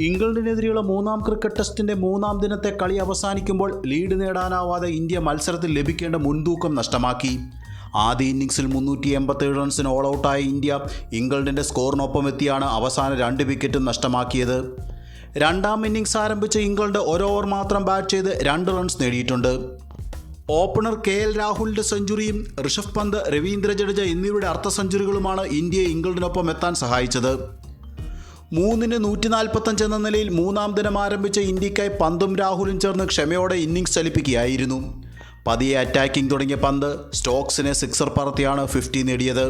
ഇംഗ്ലണ്ടിനെതിരെയുള്ള മൂന്നാം ക്രിക്കറ്റ് ടെസ്റ്റിന്റെ മൂന്നാം ദിനത്തെ കളി അവസാനിക്കുമ്പോൾ ലീഡ് നേടാനാവാതെ ഇന്ത്യ മത്സരത്തിൽ ലഭിക്കേണ്ട മുൻതൂക്കം നഷ്ടമാക്കി. ആദ്യ ഇന്നിംഗ്സിൽ 387 റൺസിന് ഓൾ ഔട്ടായ ഇന്ത്യ ഇംഗ്ലണ്ടിന്റെ സ്കോറിനൊപ്പം എത്തിയാണ് അവസാന 2 വിക്കറ്റും നഷ്ടമാക്കിയത്. രണ്ടാം ഇന്നിംഗ്സ് ആരംഭിച്ച ഇംഗ്ലണ്ട് ഒരു ഓവർ മാത്രം ബാറ്റ് ചെയ്ത് 2 റൺസ് നേടിയിട്ടുണ്ട്. ഓപ്പണർ KL രാഹുലിന്റെ സെഞ്ചുറിയും ഋഷഭ് പന്ത്, രവീന്ദ്ര ജഡേജ എന്നിവരുടെ അർദ്ധ സെഞ്ചുറികളുമാണ് ഇന്ത്യയെ ഇംഗ്ലണ്ടിനൊപ്പം എത്താൻ സഹായിച്ചത്. 3-ന് 145 എന്ന നിലയിൽ മൂന്നാം ദിനം ആരംഭിച്ച ഇന്ത്യക്കായി പന്തും രാഹുലും ചേർന്ന് ക്ഷമയോടെ ഇന്നിംഗ്സ് ചലിപ്പിക്കുകയായിരുന്നു. പതിയെ അറ്റാക്കിംഗ് തുടങ്ങിയ പന്ത് സ്റ്റോക്സിനെ സിക്സർ പറത്തിയാണ് 50 നേടിയത്.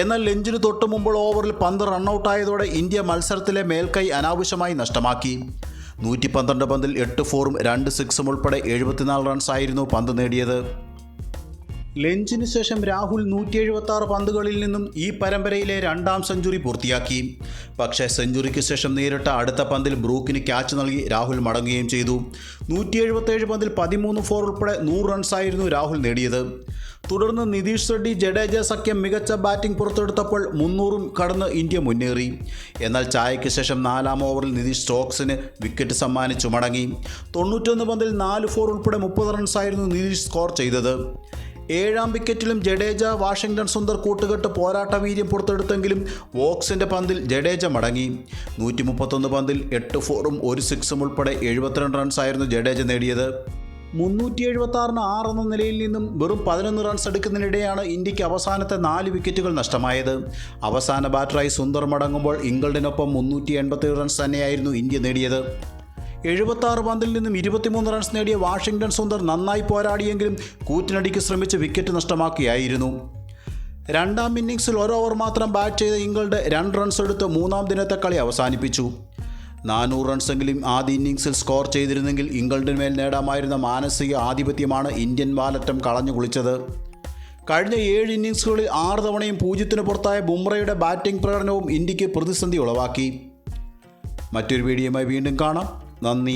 എന്നാൽ ലഞ്ചിന് തൊട്ടു മുമ്പുള്ള ഓവറിൽ പന്ത് റണ്ണൌട്ടായതോടെ ഇന്ത്യ മത്സരത്തിലെ മേൽക്കൈ അനാവശ്യമായി നഷ്ടമാക്കി. 112 പന്തിൽ 8 ഫോറും 2 സിക്സും ഉൾപ്പെടെ 74 റൺസായിരുന്നു പന്ത് നേടിയത്. ലഞ്ചിന് ശേഷം രാഹുൽ 176 പന്തുകളിൽ നിന്നും ഈ പരമ്പരയിലെ രണ്ടാം സെഞ്ചുറി പൂർത്തിയാക്കി. പക്ഷേ സെഞ്ചുറിക്ക് ശേഷം നേരിട്ട അടുത്ത പന്തിൽ ബ്രൂക്കിന് ക്യാച്ച് നൽകി രാഹുൽ മടങ്ങുകയും ചെയ്തു. 177 പന്തിൽ 13 ഫോർ ഉൾപ്പെടെ 100 റൺസായിരുന്നു രാഹുൽ നേടിയത്. തുടർന്ന് നിതീഷ് റെഡ്ഡി, ജഡേജ സഖ്യം മികച്ച ബാറ്റിംഗ് പുറത്തെടുത്തപ്പോൾ 300 കടന്ന് ഇന്ത്യ മുന്നേറി. എന്നാൽ ചായയ്ക്ക് ശേഷം 4-ാം ഓവറിൽ നിതീഷ് സ്റ്റോക്സിന് വിക്കറ്റ് സമ്മാനിച്ചു മടങ്ങി. 91 പന്തിൽ 4 ഫോർ ഉൾപ്പെടെ 30 റൺസായിരുന്നു നിതീഷ് സ്കോർ ചെയ്തത്. 7-ാം വിക്കറ്റിലും ജഡേജ, വാഷിംഗ്ടൺ സുന്ദർ കൂട്ടുകെട്ട് പോരാട്ട വീര്യം പുറത്തെടുത്തെങ്കിലും വോക്സിൻ്റെ പന്തിൽ ജഡേജ മടങ്ങി. 131 പന്തിൽ 8 ഫോറും 1 സിക്സും ഉൾപ്പെടെ 72 റൺസായിരുന്നു ജഡേജ നേടിയത്. 376-ന് 6 എന്ന നിലയിൽ നിന്നും വെറും 11 റൺസ് എടുക്കുന്നതിനിടെയാണ് ഇന്ത്യക്ക് അവസാനത്തെ 4 വിക്കറ്റുകൾ നഷ്ടമായത്. അവസാന ബാറ്ററായി സുന്ദർ മടങ്ങുമ്പോൾ ഇംഗ്ലണ്ടിനൊപ്പം 387 റൺസ് തന്നെയായിരുന്നു ഇന്ത്യ നേടിയത്. 76 പന്തിൽ നിന്നും 23 റൺസ് നേടിയ വാഷിംഗ്ടൺ സുന്ദർ നന്നായി പോരാടിയെങ്കിലും കൂറ്റിനടിക്ക് ശ്രമിച്ച് വിക്കറ്റ് നഷ്ടമാക്കുകയായിരുന്നു. രണ്ടാം ഇന്നിംഗ്സിൽ ഒരു ഓവർ മാത്രം ബാറ്റ് ചെയ്ത ഇംഗ്ലണ്ട് 2 റൺസ് എടുത്ത് മൂന്നാം ദിനത്തെ കളി അവസാനിപ്പിച്ചു. 400 റൺസെങ്കിലും ആദ്യ ഇന്നിംഗ്സിൽ സ്കോർ ചെയ്തിരുന്നെങ്കിൽ ഇംഗ്ലണ്ടിന് മേൽ നേടാമായിരുന്ന മാനസിക ആധിപത്യമാണ് ഇന്ത്യൻ വാലറ്റം കളഞ്ഞു കുളിച്ചത്. കഴിഞ്ഞ 7 ഇന്നിംഗ്സുകളിൽ 6 തവണയും 0-ന് പുറത്തായ ബുംറയുടെ ബാറ്റിംഗ് പ്രകടനവും ഇന്ത്യക്ക് പ്രതിസന്ധി ഉളവാക്കി. മറ്റൊരു വീഡിയോയുമായി വീണ്ടും കാണാം. നന്ദി.